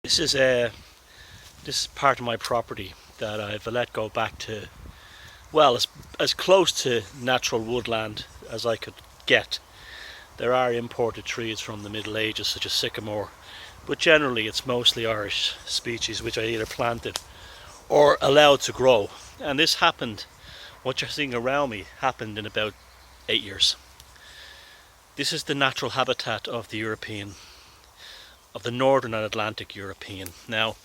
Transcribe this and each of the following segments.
This is part of my property that I've let go back to, well, as close to natural woodland as I could get. There are imported trees from the Middle Ages such as sycamore, but generally it's mostly Irish species which I either planted or allowed to grow. And this happened, what you're seeing around me happened in about 8 years. This is the natural habitat of the Northern and Atlantic European. Now,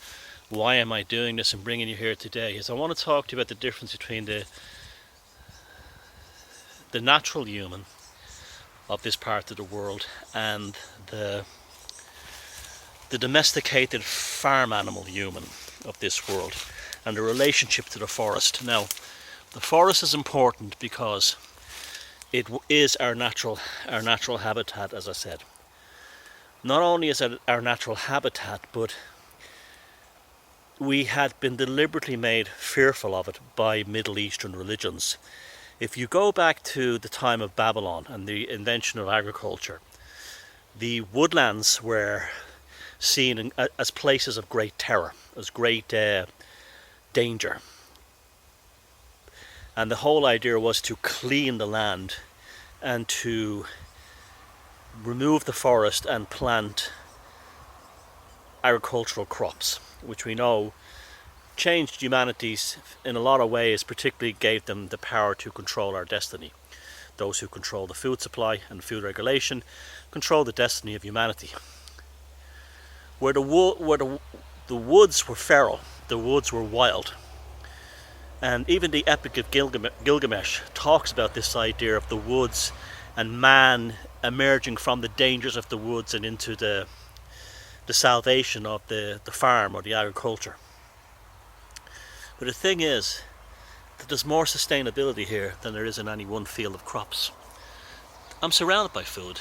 why am I doing this and bringing you here today? Is I want to talk to you about the difference between the natural human of this part of the world and the domesticated farm animal human of this world, and the relationship to the forest. Now, the forest is important because it is our natural habitat, as I said. Not only is it our natural habitat, but we had been deliberately made fearful of it by Middle Eastern religions. If you go back to the time of Babylon and the invention of agriculture, the woodlands were seen as places of great terror, as great danger. And the whole idea was to clean the land and to remove the forest and plant agricultural crops, which we know changed humanities in a lot of ways, particularly gave them the power to control our destiny. Those who control the food supply and food regulation control the destiny of humanity. Where the woods were feral, the woods were wild. And even the Epic of Gilgamesh talks about this idea of the woods and man emerging from the dangers of the woods and into the salvation of the farm or the agriculture. But the thing is that there's more sustainability here than there is in any one field of crops. I'm surrounded by food.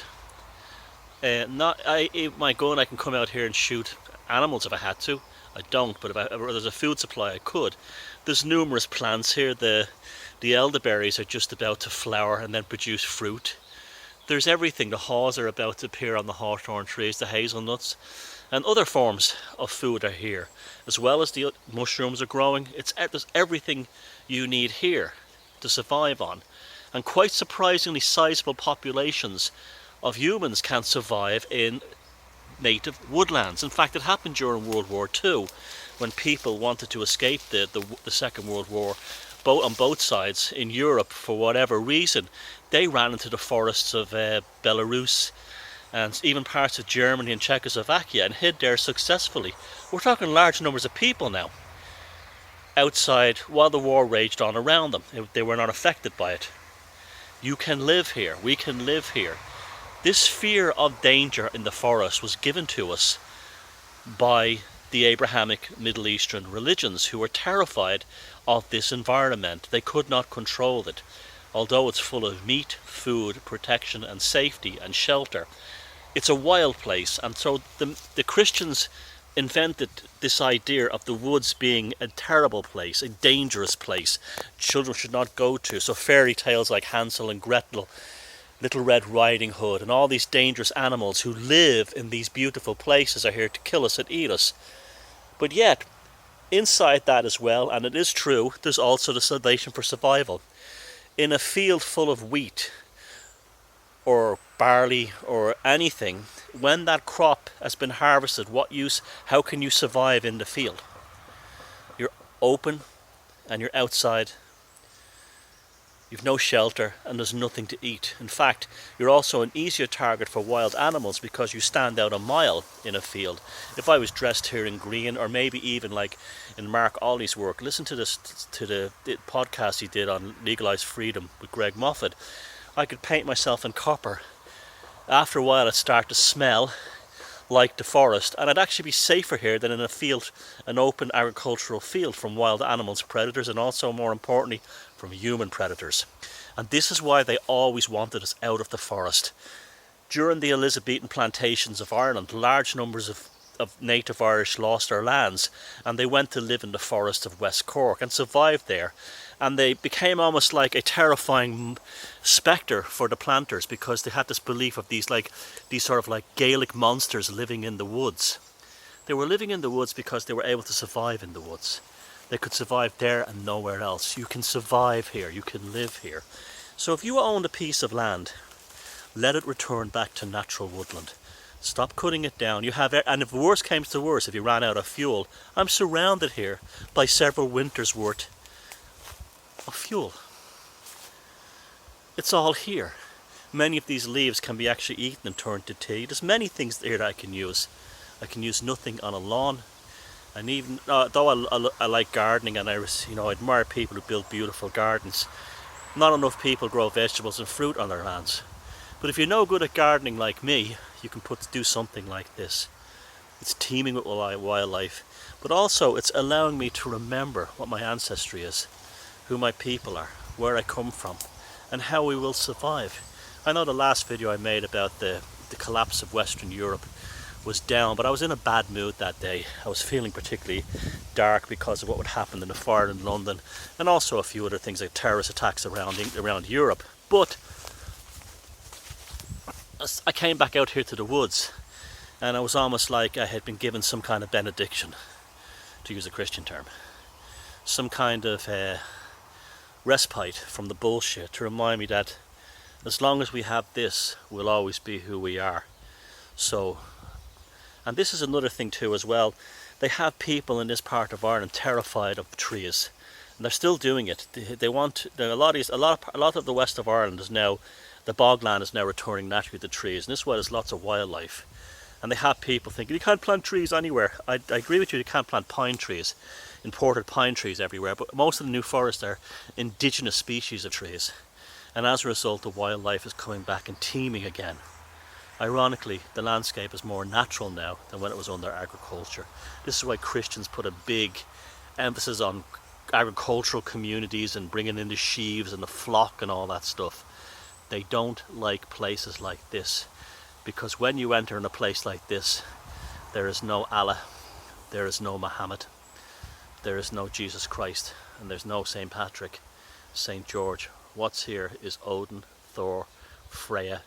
My gun, I can come out here and shoot animals if I had to. I don't, but if there's a food supply, I could. There's numerous plants here. The elderberries are just about to flower and then produce fruit. There's everything. The haws are about to appear on the hawthorn trees, the hazelnuts, and other forms of food are here, as well as the mushrooms are growing. There's everything you need here to survive on, and quite surprisingly sizable populations of humans can survive in native woodlands. In fact, it happened during World War II, when people wanted to escape the Second World War, on both sides in Europe for whatever reason. They ran into the forests of Belarus and even parts of Germany and Czechoslovakia and hid there successfully. We're talking large numbers of people now outside while the war raged on around them. They were not affected by it. You can live here. We can live here. This fear of danger in the forest was given to us by the Abrahamic Middle Eastern religions, who were terrified of this environment. They could not control it. Although it's full of meat, food, protection and safety and shelter, it's a wild place. And so the Christians invented this idea of the woods being a terrible place, a dangerous place children should not go to. So fairy tales like Hansel and Gretel, Little Red Riding Hood, and all these dangerous animals who live in these beautiful places are here to kill us and eat us. But yet, inside that as well, and it is true, there's also the salvation for survival. In a field full of wheat or barley or anything, when that crop has been harvested, how can you survive in the field? You're open and you're outside. You've no shelter and there's nothing to eat. In fact, you're also an easier target for wild animals because you stand out a mile in a field. If I was dressed here in green, or maybe even like in Mark Olley's work, listen to the podcast he did on legalized freedom with Greg Moffat. I could paint myself in copper. After a while, I'd start to smell like the forest, and I'd actually be safer here than in a field, an open agricultural field, from wild animals, predators, and also, more importantly, from human predators. And this is why they always wanted us out of the forest. During the Elizabethan plantations of Ireland, large numbers of native Irish lost their lands, and they went to live in the forest of West Cork and survived there. And they became almost like a terrifying spectre for the planters, because they had this belief of these sort of like Gaelic monsters living in the woods. They were living in the woods because they were able to survive in the woods. They could survive there and nowhere else. You can survive here, you can live here. So if you owned a piece of land, let it return back to natural woodland. Stop cutting it down. And if worse came to worse, if you ran out of fuel, I'm surrounded here by several winters worth of fuel. It's all here. Many of these leaves can be actually eaten and turned to tea. There's many things here that I can use. I can use nothing on a lawn. And even though I like gardening, and I admire people who build beautiful gardens, not enough people grow vegetables and fruit on their lands. But if you're no good at gardening like me, you can do something like this. It's teeming with wildlife, but also it's allowing me to remember what my ancestry is, who my people are, where I come from, and how we will survive. I know the last video I made about the collapse of Western Europe was down, but I was in a bad mood that day. I was feeling particularly dark because of what would happen in the fire in London, and also a few other things like terrorist attacks around Europe. But I came back out here to the woods, and I was almost like I had been given some kind of benediction, to use a Christian term, some kind of respite from the bullshit, to remind me that as long as we have this, we'll always be who we are. So, and this is another thing too as well, they have people in this part of Ireland terrified of trees, and they're still doing it. A lot of the west of Ireland is now, the bogland is now returning naturally to trees, and this is why there's lots of wildlife. And they have people thinking, you can't plant trees anywhere. I agree with you, you can't plant pine trees, imported pine trees everywhere, but most of the new forests are indigenous species of trees. And as a result, the wildlife is coming back and teeming again. Ironically, the landscape is more natural now than when it was under agriculture. This is why Christians put a big emphasis on agricultural communities and bringing in the sheaves and the flock and all that stuff. They don't like places like this, because when you enter in a place like this, there is no Allah, there is no Muhammad, there is no Jesus Christ, and there's no St. Patrick, St. George. What's here is Odin, Thor, Freya,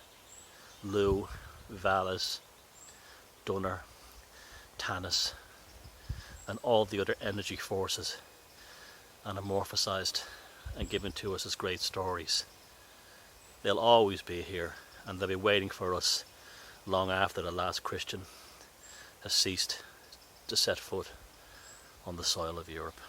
Lu, Valis, Dunner, Tanis, and all the other energy forces, anamorphosized and given to us as great stories. They'll always be here, and they'll be waiting for us long after the last Christian has ceased to set foot on the soil of Europe.